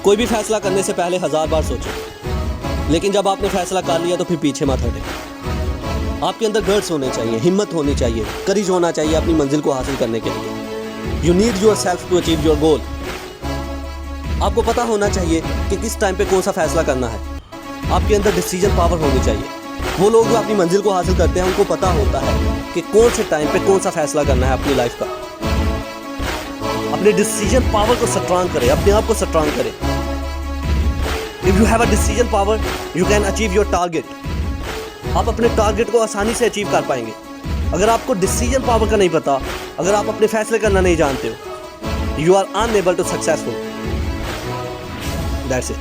कोई भी फैसला करने से पहले 1000 बार सोचो, लेकिन जब आपने फैसला कर लिया तो फिर पीछे मत हटे। आपके अंदर गट्स होने चाहिए, हिम्मत होनी चाहिए, करेज होना चाहिए अपनी मंजिल को हासिल करने के लिए। You need yourself to achieve your goal. आपको पता होना चाहिए कि किस टाइम पे कौन सा फैसला करना है। आपके अंदर डिसीजन पावर होनी चाहिए। वो लोग जो अपनी मंजिल को हासिल करते हैं उनको पता होता है कि कौन से टाइम पे कौन सा फैसला करना है अपनी लाइफ का। अपने डिसीजन पावर को स्ट्रांग करें, अपने आप को स्ट्रांग करें। If you have a decision power you can achieve your target. आप अपने टारगेट को आसानी से अचीव कर पाएंगे। अगर आपको डिसीजन पावर का नहीं पता, अगर आप अपने फैसले करना नहीं जानते हो, you are unable to successful. That's it.